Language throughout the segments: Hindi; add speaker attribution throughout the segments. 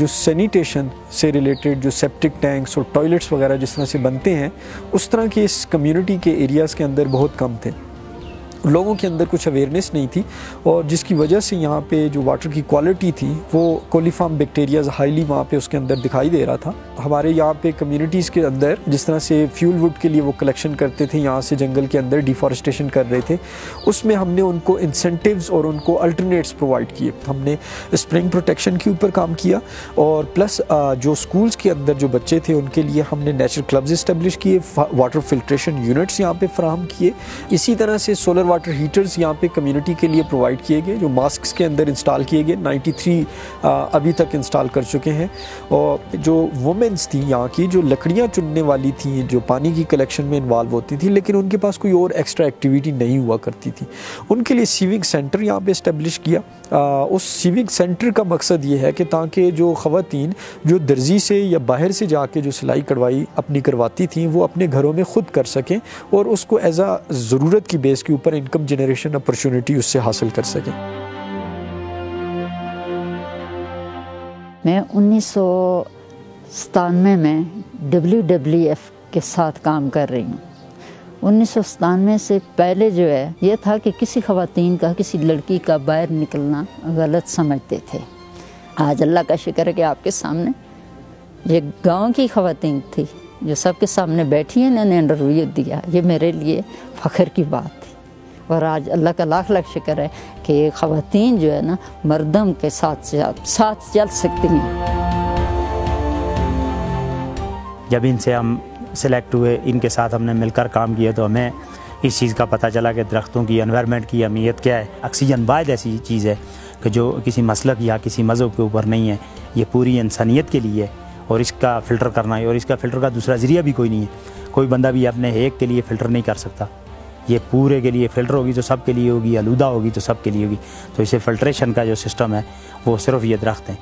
Speaker 1: जो सैनिटेशन से रिलेटेड जो सेप्टिक टैंक्स और टॉयलेट्स वगैरह जिस तरह से बनते हैं, उस तरह के इस कम्युनिटी के एरियाज़ के अंदर बहुत कम थे। लोगों के अंदर कुछ अवेयरनेस नहीं थी और जिसकी वजह से यहाँ पे जो वाटर की क्वालिटी थी वो कोलीफॉर्म बैक्टीरियाज हाईली वहाँ पे उसके अंदर दिखाई दे रहा था। हमारे यहाँ पे कम्युनिटीज़ के अंदर जिस तरह से फ्यूल वुड के लिए वो कलेक्शन करते थे, यहाँ से जंगल के अंदर डिफॉरेस्टेशन कर रहे थे, उसमें हमने उनको इंसेंटिव्स और उनको अल्टरनेट्स प्रोवाइड किए। हमने स्प्रिंग प्रोटेक्शन के ऊपर काम किया और प्लस जो स्कूल्स के अंदर जो बच्चे थे उनके लिए हमने नेचुरल क्लब्स इस्टेब्लिश किए, वाटर फिल्ट्रेशन यूनिट्स यहाँ पे फराहम किए। इसी तरह से सोलर वाटर हीटर्स यहाँ पे कम्युनिटी के लिए प्रोवाइड किए गए जो मास्क्स के अंदर इंस्टॉल किए गए। 93 अभी तक इंस्टॉल कर चुके हैं। और जो वुमेंस थी यहाँ की, जो लकड़ियाँ चुनने वाली थी, जो पानी की कलेक्शन में इन्वॉल्व होती थी लेकिन उनके पास कोई और एक्स्ट्रा एक्टिविटी नहीं हुआ करती थी, उनके लिए सीविंग सेंटर यहाँ पे इस्टेब्लिश किया। उस सीविंग सेंटर का मकसद ये है कि ताकि जो ख़वातीन जो दर्जी से या बाहर से जाके जो सिलाई कढ़वाई अपनी करवाती थी वो अपने घरों में ख़ुद कर सकें और उसको एज आ ज़रूरत की बेस के ऊपर इनकम जनरेशन अपॉर्चुनिटी उससे हासिल कर सकें।
Speaker 2: मैं 1997 में WWF के साथ काम कर रही हूँ। 1997 से पहले जो है ये था कि किसी ख़वातीन का, किसी लड़की का बाहर निकलना गलत समझते थे। आज अल्लाह का शुक्र है कि आपके सामने ये गांव की ख़वातीन थी जो सबके सामने बैठी हैं, इन्होंने इंटरव्यू दिया, ये मेरे लिए फ़ख्र की बात थी। और आज अल्लाह का लाख लाख शुक्र है कि ये ख़वातीन जो है ना मर्दम के साथ चल सकती हैं।
Speaker 3: जब इनसे हम सिलेक्ट हुए, इनके साथ हमने मिलकर काम किया तो हमें इस चीज़ का पता चला कि दरख्तों की, एनवायरनमेंट की अहमियत क्या है। ऑक्सीजन वाहिद ऐसी चीज़ है कि जो किसी मसलक या किसी मज़हब के ऊपर नहीं है, ये पूरी इंसानियत के लिए है और इसका फ़िल्टर करना है। और इसका फ़िल्टर का दूसरा ज़रिया भी कोई नहीं है। कोई बंदा भी अपने एक के लिए फ़िल्टर नहीं कर सकता। ये पूरे के लिए फ़िल्टर होगी तो सब के लिए होगी, आलूदा होगी तो सब के लिए होगी। तो इसे फ़िल्ट्रेशन का जो सिस्टम है वो सिर्फ ये दरख्त हैं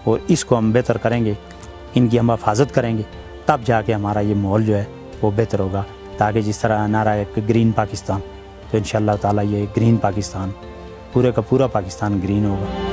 Speaker 3: और इसको हम बेहतर करेंगे, इनकी हम हिफाजत करेंगे, तब जाके हमारा ये माहौल जो है वो बेहतर होगा। ताकि जिस तरह नारा है कि ग्रीन पाकिस्तान, तो इंशाअल्लाह ताला ये ग्रीन पाकिस्तान, पूरे का पूरा पाकिस्तान ग्रीन होगा।